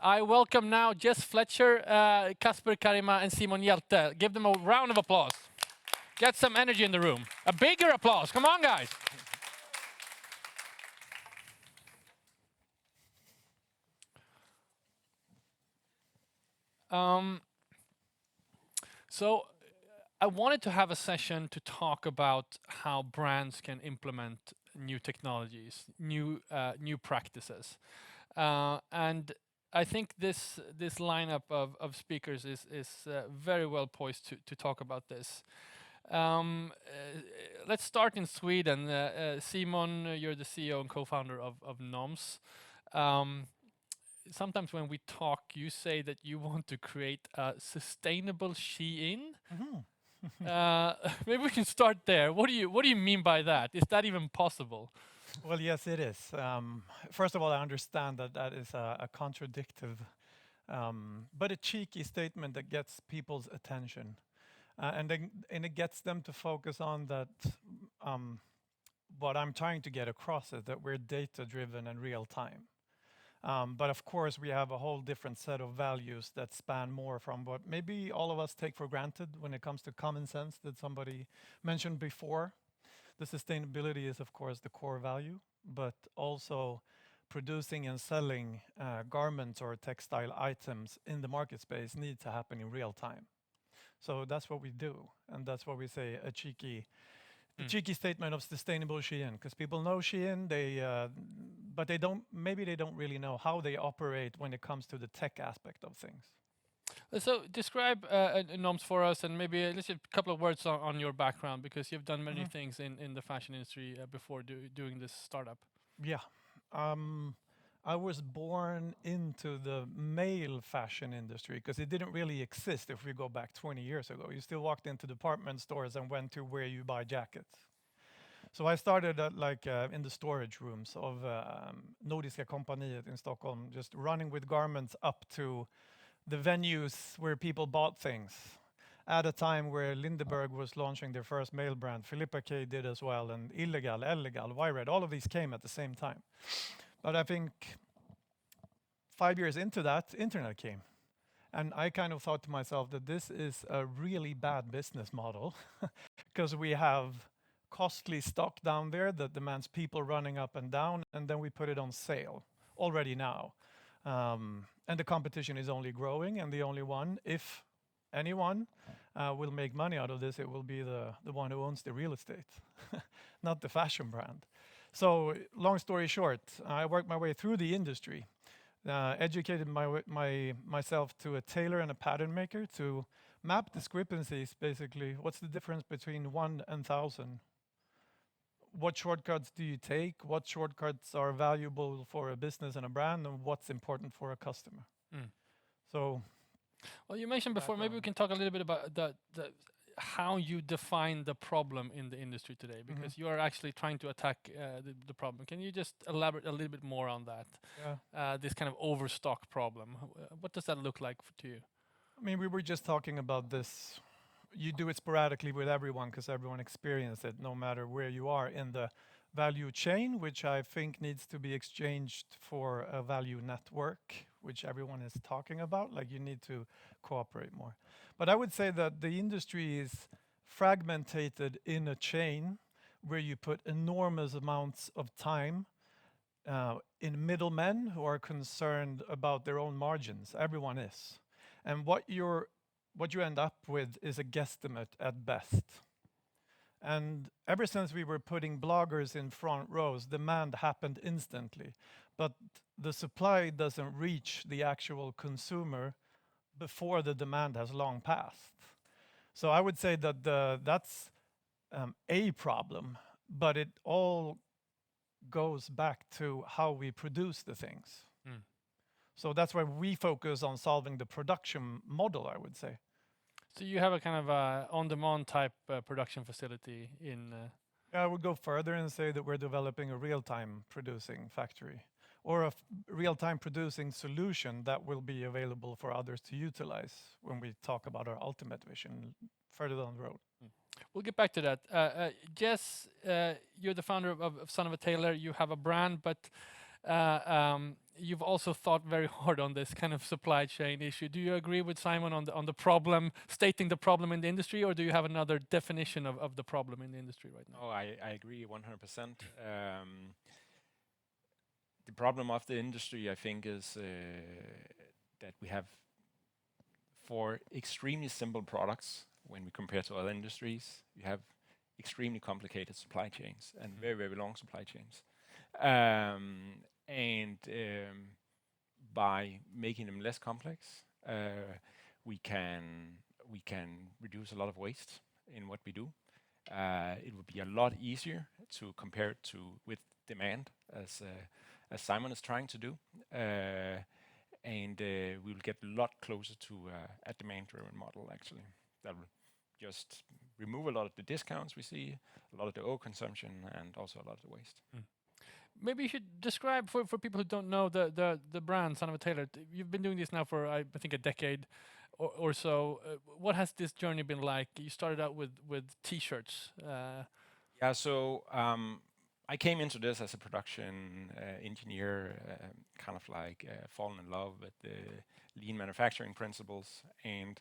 I welcome now Jess, Fleischer, Kasper, Karimaa, and Hjelte. Give them a round of applause. Get some energy in the room. A bigger applause. Come on, guys. So I wanted to have a session to talk about how brands can implement new technologies, new practices, and I think this lineup of speakers is very well poised to talk about this. Let's start in Sweden. Simon, you're the CEO and co-founder of NOMS. Sometimes when we talk, you say that you want to create a sustainable Shein. Maybe we can start there. What do you mean by that? Is that even possible? Well, yes, it is. First of all, I understand that that is a contradictive, but a cheeky statement that gets people's attention, and it gets them to focus on that. What I'm trying to get across is that we're data-driven and real time. But of course, we have a whole different set of values that span more from what maybe all of us take for granted when it comes to common sense that somebody mentioned before. The sustainability is, of course, the core value, but also producing and selling garments or textile items in the market space need to happen in real time. So that's what we do, and that's what we say a cheeky statement of sustainable Shein, because people know Shein, but maybe they don't really know how they operate when it comes to the tech aspect of things. So describe NOMS for us, and maybe let's just a couple of words on your background, because you've done many things in the fashion industry before doing this startup. Yeah. I was born into the male fashion industry because it didn't really exist if we go back 20 years ago. You still walked into department stores and went to where you buy jackets. So I started at in the storage rooms of Nordiska Kompaniet in Stockholm, just running with garments up to the venues where people bought things. At a time where Lindeberg was launching their first male brand, Filippa K did as well, and Illegal, Illegal, Wired, all of these came at the same time. But I think 5 years into that, internet came. And I kind of thought to myself that this is a really bad business model because we have costly stock down there that demands people running up and down, and then we put it on sale already now. And the competition is only growing, and the only one, if anyone, will make money out of this, it will be the one who owns the real estate, not the fashion brand. So long story short, I worked my way through the industry, educated myself to a tailor and a pattern maker to map discrepancies, basically. What's the difference between 1 and 1,000? What shortcuts do you take? What shortcuts are valuable for a business and a brand, and what's important for a customer? So, well, you mentioned before. Maybe we can talk a little bit about how you define the problem in the industry today, because you are actually trying to attack the problem. Can you just elaborate a little bit more on that? Yeah. This kind of overstock problem. What does that look like to you? I mean, we were just talking about this. You do it sporadically with everyone because everyone experiences it, no matter where you are in the value chain, which I think needs to be exchanged for a value network, which everyone is talking about. Like, you need to cooperate more. But I would say that the industry is fragmented in a chain where you put enormous amounts of time in middlemen who are concerned about their own margins. Everyone is. And what you end up with is a guesstimate at best. And ever since we were putting bloggers in front rows, demand happened instantly. But the supply doesn't reach the actual consumer before the demand has long passed. So I would say that that's a problem, but it all goes back to how we produce the things. So that's why we focus on solving the production model, I would say. So you have a kind of on-demand type production facility in. I would go further and say that we're developing a real-time producing factory, or a real-time producing solution that will be available for others to utilize when we talk about our ultimate vision further down the road. We'll get back to that. Jess, you're the founder of Son of a Tailor. You have a brand, but you've also thought very hard on this kind of supply chain issue. Do you agree with Simon on the problem, stating the problem in the industry, or do you have another definition of the problem in the industry right now? Oh, I agree 100%. The problem of the industry, I think, is that we have, for extremely simple products, when we compare to other industries, you have extremely complicated supply chains and very, very long supply chains. And by making them less complex, we can reduce a lot of waste in what we do. It would be a lot easier to compare it to with demand, as Simon is trying to do, and we will get a lot closer to a demand-driven model. Actually, that will just remove a lot of the discounts we see, a lot of the overconsumption, and also a lot of the waste. Maybe you should describe for people who don't know the brand Son of a Tailor. You've been doing this now for I think a decade or so. What has this journey been like? You started out with t-shirts. Yeah, so I came into this as a production engineer, kind of like fallen in love with the lean manufacturing principles. And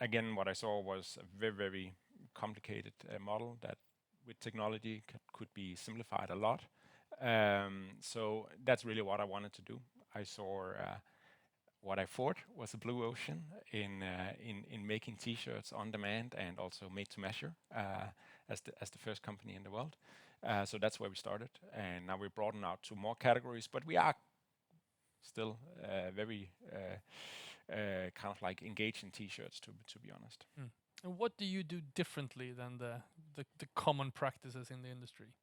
again, what I saw was a very, very complicated model that with technology could be simplified a lot. So that's really what I wanted to do. I saw what I thought was a blue ocean in making T-shirts on demand and also made to measure as the first company in the world. So that's where we started, and now we broaden out to more categories. But we are still very kind of like engaged in T-shirts, to be honest. And what do you do differently than the common practices in the industry?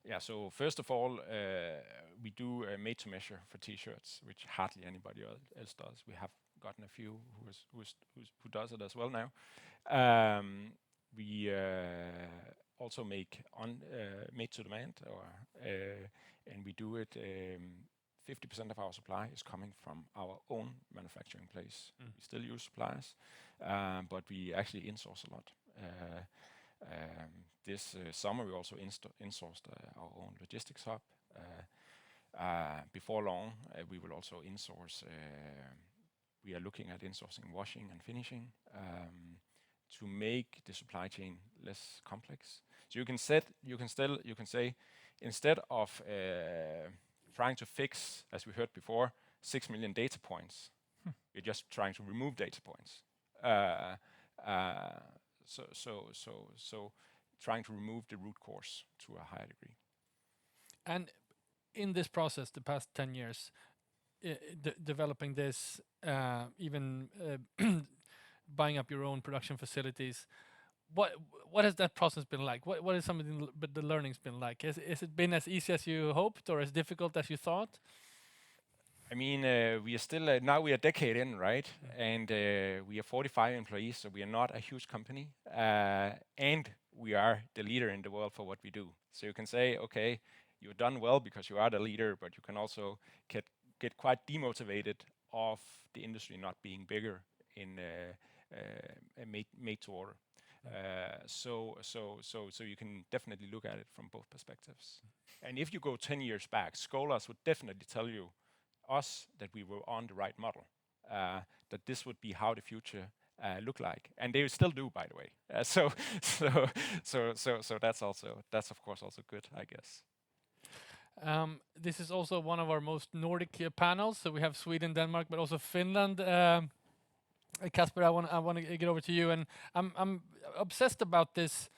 Yeah, so first of all, we do made to measure for T-shirts, which hardly anybody else does. We have gotten a few who does it as well now. We also make made to demand, and we do it. 50% of our supply is coming from our own manufacturing place. We still use suppliers, but we actually insource a lot. This summer, we also insourced our own logistics hub. Before long, we will also insource. We are looking at insourcing washing and finishing to make the supply chain less complex. So you can say instead of trying to fix, as we heard before, 6 million data points, we're just trying to remove data points. So trying to remove the root cause to a higher degree. And in this process, the past 10 years, developing this, even buying up your own production facilities, what has that process been like? What is some of the learnings been like? Has it been as easy as you hoped or as difficult as you thought? I mean, we are still now we are a decade in, right? And we are 45 employees, so we are not a huge company, and we are the leader in the world for what we do. So you can say, okay, you've done well because you are the leader, but you can also get quite demotivated of the industry not being bigger in made to order. So you can definitely look at it from both perspectives. And if you go 10 years back, scholars would definitely tell you us that we were on the right model, that this would be how the future look like, and they still do, by the way. So that's of course also good, I guess. This is also one of our most Nordic panels. So we have Sweden, Denmark, but also Finland. Kasper, I want to get over to you, and I'm obsessed about this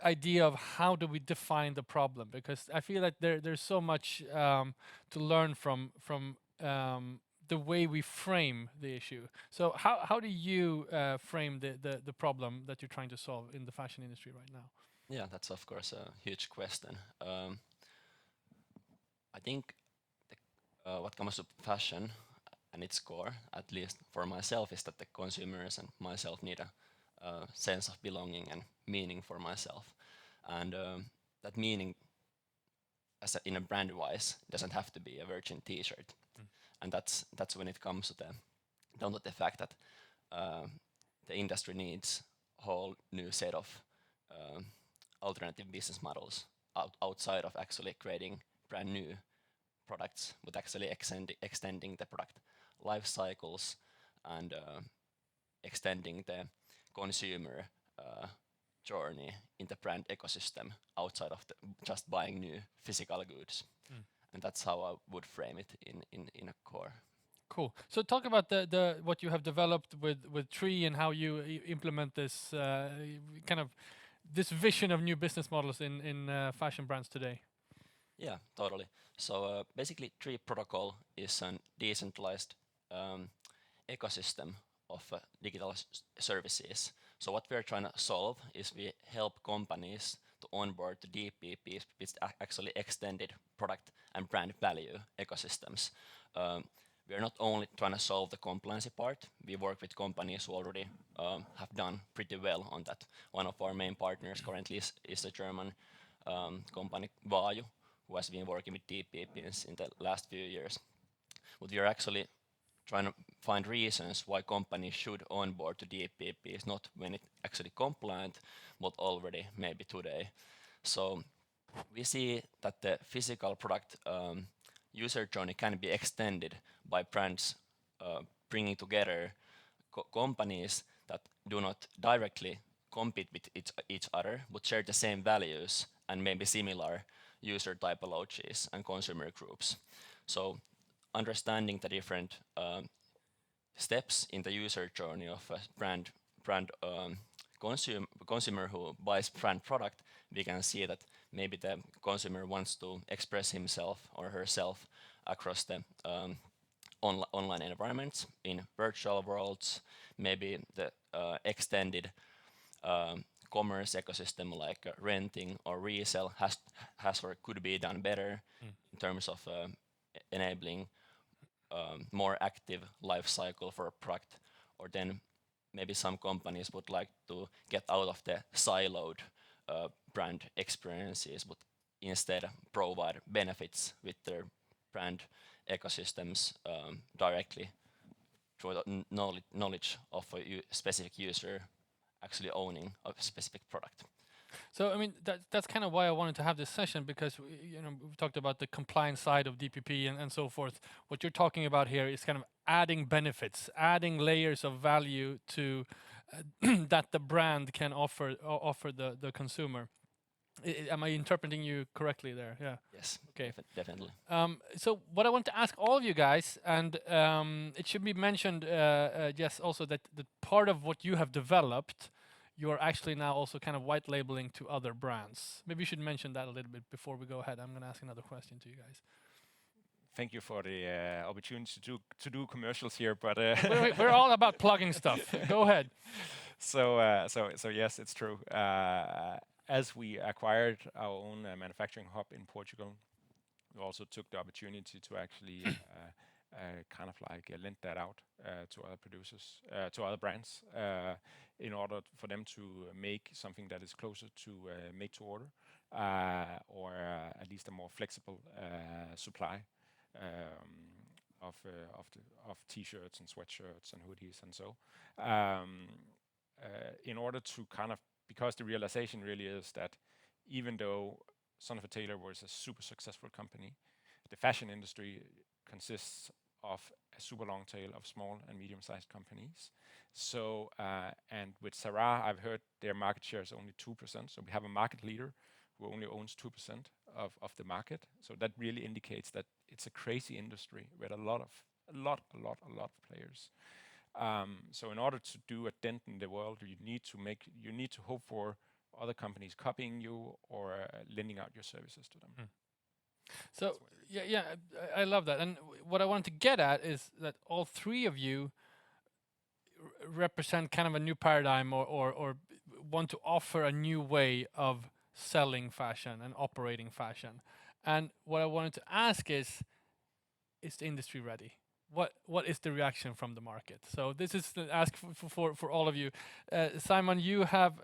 idea of how do we define the problem, because I feel like there's so much to learn from the way we frame the issue. So how do you frame the problem that you're trying to solve in the fashion industry right now? Yeah, that's of course a huge question. I think what comes to fashion and its core, at least for myself, is that the consumers and myself need a sense of belonging and meaning for myself. And that meaning, in a brand-wise, doesn't have to be a Virgin T-shirt. And that's when it comes to down to the fact that the industry needs a whole new set of alternative business models outside of actually creating brand new products, but actually extending the product life cycles and extending the consumer journey in the brand ecosystem outside of just buying new physical goods. And that's how I would frame it in a core. Cool. So talk about the what you have developed with Tree and how you implement this kind of this vision of new business models in fashion brands today. Yeah, totally. So basically, Tree Protocol is a decentralized ecosystem of digital services. So what we're trying to solve is we help companies to onboard to DPPs, which actually extended product and brand value ecosystems. We are not only trying to solve the compliance part, we work with companies who already have done pretty well on that. One of our main partners currently is a German company, Vaju, who has been working with DPPs in the last few years. But we are actually trying to find reasons why companies should onboard to DPPs, not when it's actually compliant, but already maybe today. So we see that the physical product user journey can be extended by brands bringing together companies that do not directly compete with each other, but share the same values and maybe similar user typologies and consumer groups. So understanding the different steps in the user journey of a brand consumer who buys brand product, we can see that maybe the consumer wants to express himself or herself across the online environments in virtual worlds, maybe the extended commerce ecosystem like renting or resale has or could be done better in terms of enabling more active life cycle for a product, or then maybe some companies would like to get out of the siloed brand experiences, but instead provide benefits with their brand ecosystems directly through the knowledge of a specific user actually owning a specific product. So I mean that's kind of why I wanted to have this session, because we've talked about the compliance side of DPP and so forth. What you're talking about here is kind of adding benefits, adding layers of value to that the brand can offer the consumer. Am I interpreting you correctly there? Yeah. Yes. Okay. Definitely. So what I want to ask all of you guys, and it should be mentioned, Jess, also that part of what you have developed, you're actually now also kind of white labeling to other brands. Maybe you should mention that a little bit before we go ahead. I'm going to ask another question to you guys. Thank you for the opportunity to do commercials here, but we're all about plugging stuff. Go ahead. So yes, it's true. As we acquired our own manufacturing hub in Portugal, we also took the opportunity to actually kind of like lend that out to other producers, to other brands, in order for them to make something that is closer to made to order, or at least a more flexible supply of t-shirts and sweatshirts and hoodies and so. In order to kind of, because the realization really is that even though Son of a Tailor was a super successful company, the fashion industry consists of a super long tail of small and medium-sized companies. So, and with Zara, I've heard their market share is only 2%. So we have a market leader who only owns 2% of the market. So that really indicates that it's a crazy industry with a lot of players. So in order to do a dent in the world, you need to hope for other companies copying you or lending out your services to them. So yeah, I love that. And what I wanted to get at is that all three of you represent kind of a new paradigm, or want to offer a new way of selling fashion and operating fashion. And what I wanted to ask is the industry ready? What is the reaction from the market? So this is the ask for all of you. Simon, you have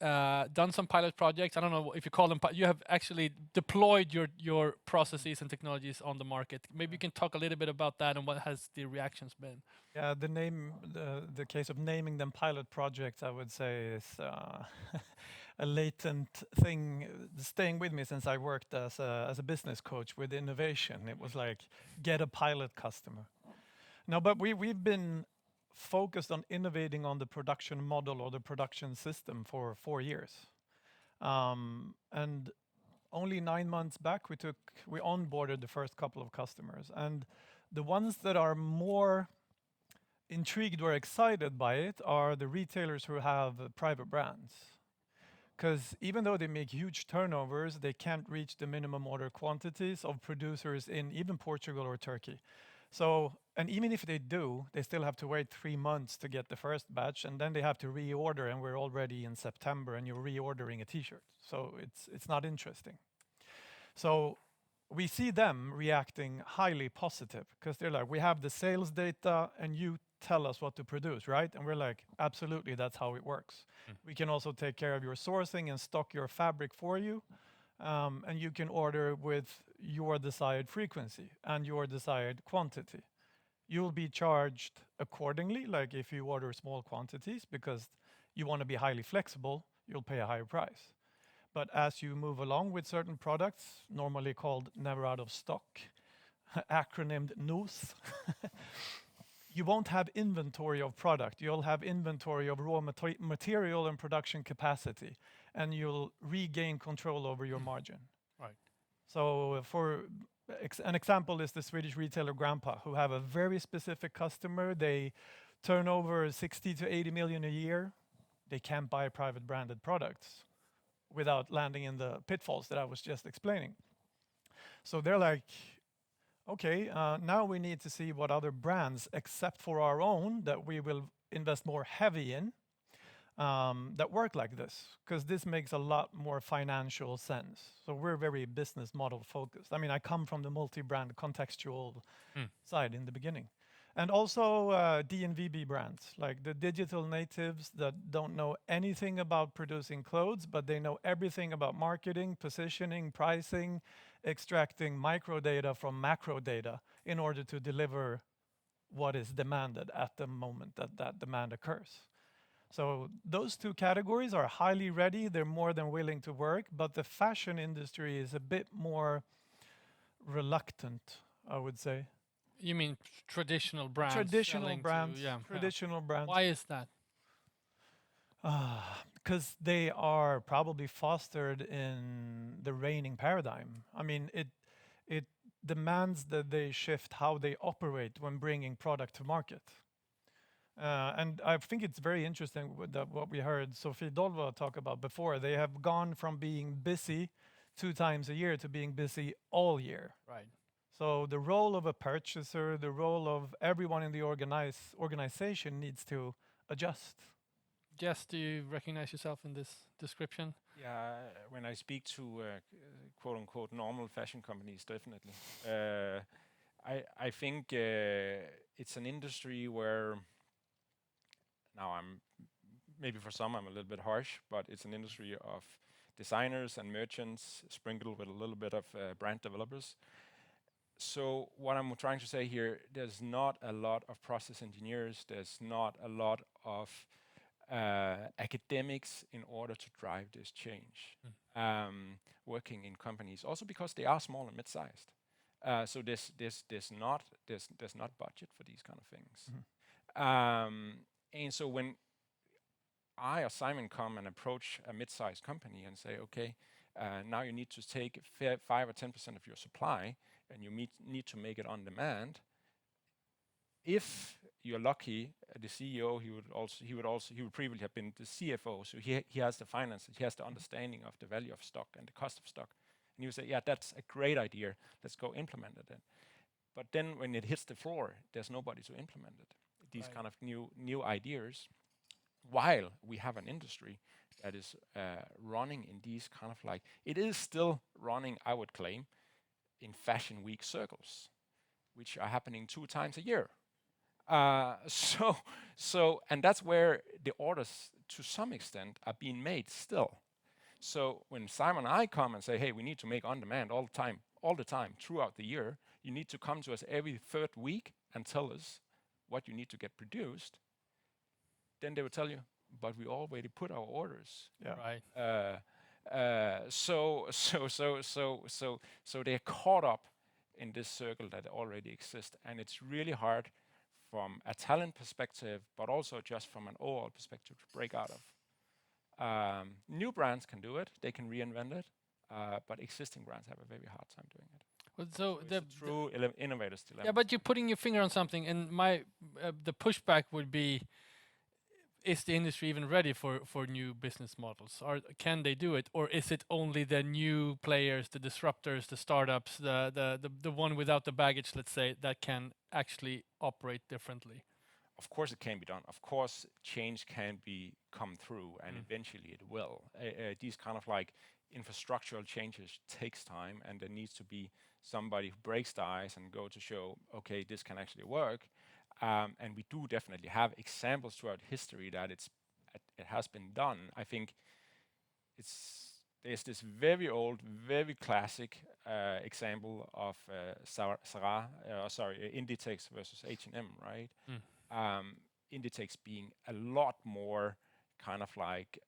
done some pilot projects. I don't know if you call them. You have actually deployed your processes and technologies on the market. Maybe you can talk a little bit about that and what has the reactions been. Yeah, the case of naming them pilot projects, I would say, is a latent thing staying with me since I worked as a business coach with innovation. It was like, get a pilot customer. No, but we've been focused on innovating on the production model or the production system for 4 years. And only 9 months back, we onboarded the first couple of customers. And the ones that are more intrigued or excited by it are the retailers who have private brands. Because even though they make huge turnovers, they can't reach the minimum order quantities of producers in even Portugal or Turkey. So, and even if they do, they still have to wait 3 months to get the first batch, and then they have to reorder, and we're already in September, and you're reordering a T-shirt. So it's not interesting. So we see them reacting highly positive because they're like, we have the sales data, and you tell us what to produce, right? And we're like, absolutely, that's how it works. We can also take care of your sourcing and stock your fabric for you. And you can order with your desired frequency and your desired quantity. You'll be charged accordingly, like if you order small quantities because you want to be highly flexible, you'll pay a higher price. But as you move along with certain products, normally called never out of stock, acronymed NOMS, you won't have inventory of product. You'll have inventory of raw material and production capacity, and you'll regain control over your margin. Right. So an example is the Swedish retailer Grandpa, who have a very specific customer. They turn over 60 to 80 million a year. They can't buy private branded products without landing in the pitfalls that I was just explaining. So they're like, okay, now we need to see what other brands, except for our own, that we will invest more heavy in, that work like this, because this makes a lot more financial sense. So we're very business model focused. I mean, I come from the multi-brand contextual side in the beginning. And also DNVB brands, like the digital natives that don't know anything about producing clothes, but they know everything about marketing, positioning, pricing, extracting micro data from macro data in order to deliver what is demanded at the moment that that demand occurs. So those two categories are highly ready. They're more than willing to work, but the fashion industry is a bit more reluctant, I would say. You mean traditional brands? Traditional brands. Traditional brands. Why is that? Because they are probably fostered in the reigning paradigm. I mean, it demands that they shift how they operate when bringing product to market. And I think it's very interesting with what we heard Sophie Dolva talk about before. They have gone from being busy 2 times a year to being busy all year. Right. So the role of a purchaser, the role of everyone in the organization needs to adjust. Jess, do you recognize yourself in this description? Yeah, when I speak to quote unquote normal fashion companies, definitely. I think it's an industry where, now maybe for some I'm a little bit harsh, but it's an industry of designers and merchants sprinkled with a little bit of brand developers. So what I'm trying to say here, there's not a lot of process engineers, there's not a lot of academics in order to drive this change, working in companies, also because they are small and mid-sized. So there's not budget for these kind of things. And so when I or Simon come and approach a mid-sized company and say, okay, now you need to take 5 or 10% of your supply, and you need to make it on demand. If you're lucky, the CEO, he would previously have been the CFO, so he has the finances, he has the understanding of the value of stock and the cost of stock. And he would say, yeah, that's a great idea, let's go implement it then. But then when it hits the floor, there's nobody to implement it. These kind of new ideas, while we have an industry that is running in these kind of like, it is still running, I would claim, in Fashion Week circles, which are happening 2 times a year. And that's where the orders, to some extent, are being made still. So when Simon and I come and say, hey, we need to make on demand all the time, throughout the year, you need to come to us every 3rd week and tell us what you need to get produced. Then they will tell you, but we already put our orders. Yeah. Right. So they're caught up in this circle that already exists, and it's really hard from a talent perspective, but also just from an overall perspective to break out of. New brands can do it; they can reinvent it, but existing brands have a very hard time doing it. Well, So it's a true innovator's dilemma. yeah, but you're putting your finger on something, and the pushback would be: is the industry even ready for new business models? Or can they do it, or is it only the new players, the disruptors, the startups, the one without the baggage, let's say, that can actually operate differently? Of course, it can be done. Of course, change can come through, and eventually it will. These kind of like infrastructural changes takes time, and there needs to be somebody who breaks the ice and go to show, okay, this can actually work. And we do definitely have examples throughout history that it has been done. I think there's this very old, very classic example of Inditex versus H&M, right? Inditex being a lot more kind of like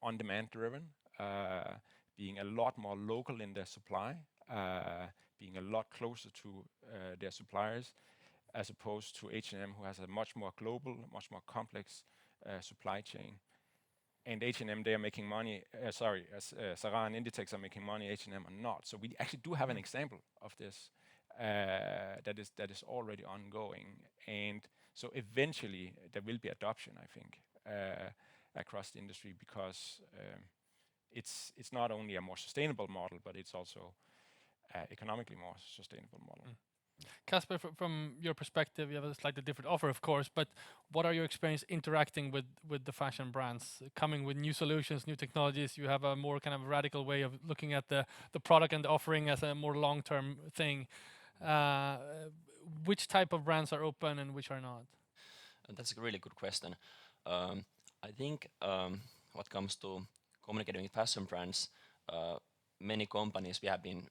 on-demand driven, being a lot more local in their supply, being a lot closer to their suppliers, as opposed to H&M, who has a much more global, much more complex supply chain. And H&M, they are making money. Zara and Inditex are making money. H&M are not. So we actually do have an example of this that is already ongoing. And so eventually there will be adoption, I think, across the industry, because it's not only a more sustainable model, but it's also economically more sustainable model. Kasper, from your perspective, you have a slightly different offer, of course, but what are your experience interacting with the fashion brands, coming with new solutions, new technologies? You have a more kind of radical way of looking at the product and the offering as a more long-term thing. Which type of brands are open and which are not? That's a really good question. I think what comes to communicating with fashion brands, many companies we have been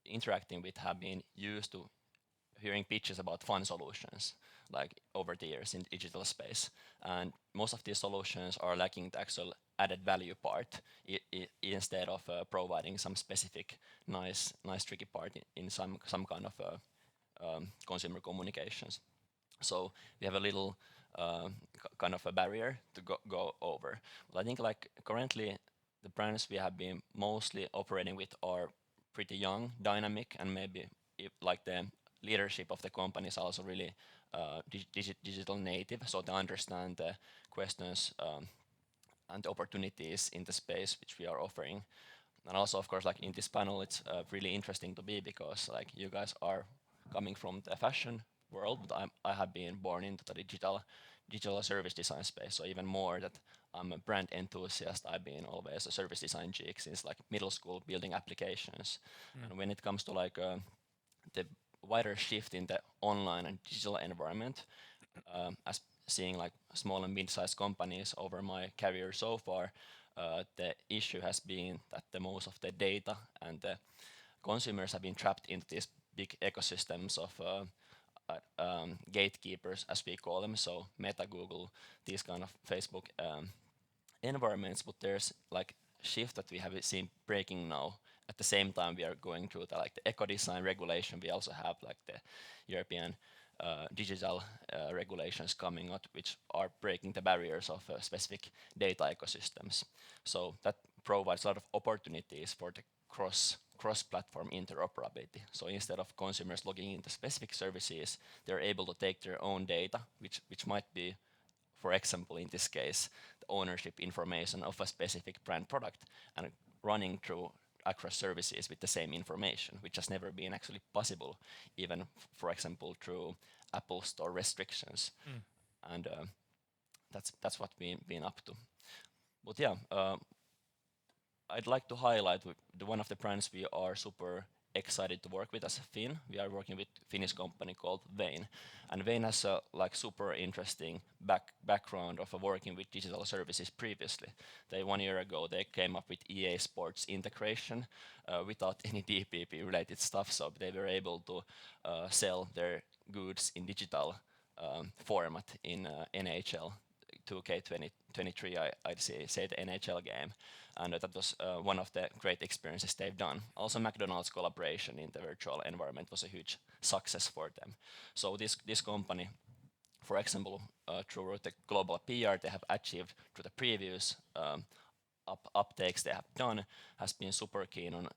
interacting with have been used to hearing pitches about fun solutions, like over the years in digital space. And most of these solutions are lacking the actual added value part, instead of providing some specific nice tricky part in some kind of consumer communications. So we have a little kind of a barrier to go over. But I think like currently the brands we have been mostly operating with are pretty young, dynamic, and maybe like the leadership of the company is also really digital native, so they understand the questions and the opportunities in the space which we are offering. And also, of course, like in this panel, it's really interesting to be, because like you guys are coming from the fashion world, but I have been born into the digital service design space, so even more that I'm a brand enthusiast. I've been always a service design geek since like middle school, building applications. And when it comes to like the wider shift in the online and digital environment, as seeing like small and mid-sized companies over my career so far, the issue has been that the most of the data and the consumers have been trapped into these big ecosystems of gatekeepers, as we call them, so Meta, Google, these kind of Facebook environments. But there's like shift that we have seen breaking now. At the same time, we are going through the eco design regulation. We also have like the European digital regulations coming out, which are breaking the barriers of specific data ecosystems. So that provides a lot of opportunities for the cross-platform interoperability. So instead of consumers logging into specific services, they're able to take their own data, which might be, for example, in this case, the ownership information of a specific brand product, and running through across services with the same information, which has never been actually possible, even for example through Apple Store restrictions. And that's what we've been up to. But yeah, I'd like to highlight one of the brands we are super excited to work with as a Finn. We are working with a Finnish company called Vein, and Vein has a super interesting background of working with digital services previously. 1 year ago they came up with EA Sports integration without any DPP related stuff, so they were able to sell their goods in digital format in NHL 2K23, I'd say the NHL game, and that was one of the great experiences they've done. Also, McDonald's collaboration in the virtual environment was a huge success for them. So this company, for example, through the global PR they have achieved through the previous uptakes they have done, has been super keen on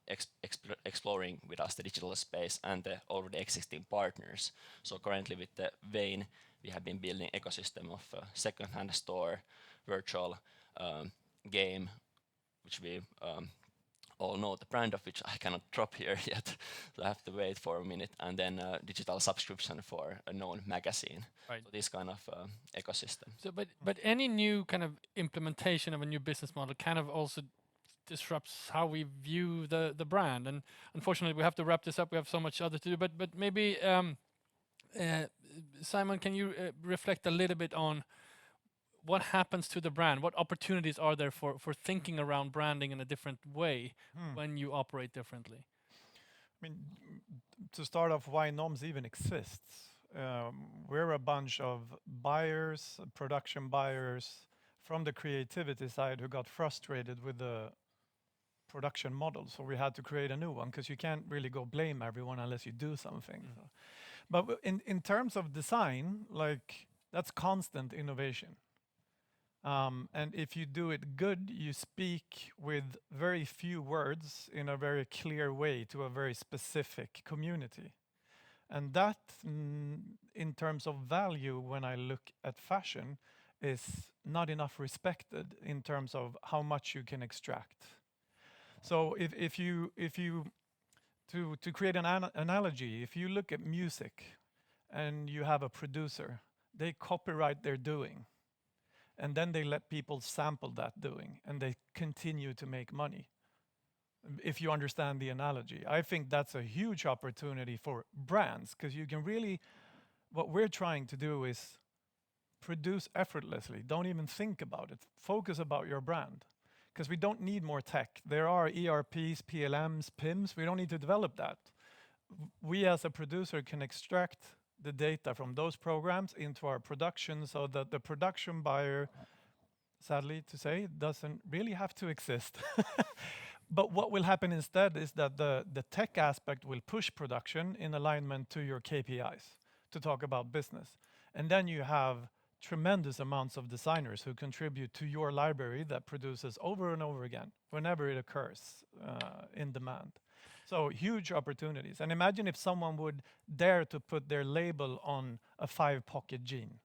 exploring with us the digital space and the already existing partners. So currently with the Vein, we have been building ecosystem of second-hand store, virtual game, which we all know the brand of, which I cannot drop here yet, so I have to wait for a minute, and then digital subscription for a known magazine. Right. So this kind of ecosystem. So, but any new kind of implementation of a new business model kind of also disrupts how we view the brand. And unfortunately, we have to wrap this up. We have so much other to do. But maybe Simon, can you reflect a little bit on what happens to the brand? What opportunities are there for thinking around branding in a different way when you operate differently? I mean, to start off, why NOMS even exists. We're a bunch of buyers, production buyers from the creativity side who got frustrated with the production model. So we had to create a new one, because you can't really go blame everyone unless you do something. So. But in terms of design, like, that's constant innovation. And if you do it good, you speak with very few words in a very clear way to a very specific community. And that, in terms of value, when I look at fashion, is not enough respected in terms of how much you can extract. So if you to create an analogy, if you look at music and you have a producer, they copyright their doing. And then they let people sample that doing, and they continue to make money. If you understand the analogy, I think that's a huge opportunity for brands, because you can really, what we're trying to do is produce effortlessly. Don't even think about it. Focus about your brand, because we don't need more tech. There are ERPs, PLMs, PIMs. We don't need to develop that. We as a producer can extract the data from those programs into our production, so that the production buyer, sadly to say, doesn't really have to exist. But what will happen instead is that the tech aspect will push production in alignment to your KPIs, to talk about business. And then you have tremendous amounts of designers who contribute to your library that produces over and over again, whenever it occurs in demand. So huge opportunities. And imagine if someone would dare to put their label on a 5-pocket jean.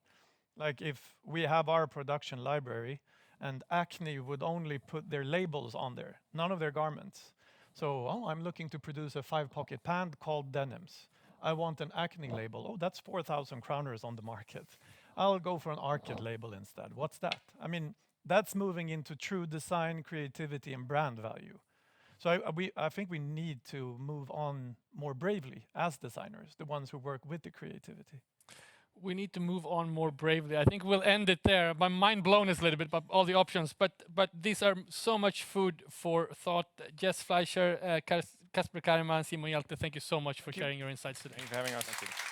Like if we have our production library and Acne would only put their labels on there, none of their garments. So, I'm looking to produce a 5-pocket pant called Denims. I want an Acne label. Oh, that's 4,000 kroners on the market. I'll go for an Arcade label instead. What's that? I mean, that's moving into true design, creativity, and brand value. So I think we need to move on more bravely as designers, the ones who work with the creativity. We need to move on more bravely. I think we'll end it there. My mind blown is a little bit about all the options, but these are so much food for thought. Jess, Fleischer, Kasper, Karimaa, and Simon Hjelte, thank you so much for sharing your insights today. Thanks for having us. Thank you.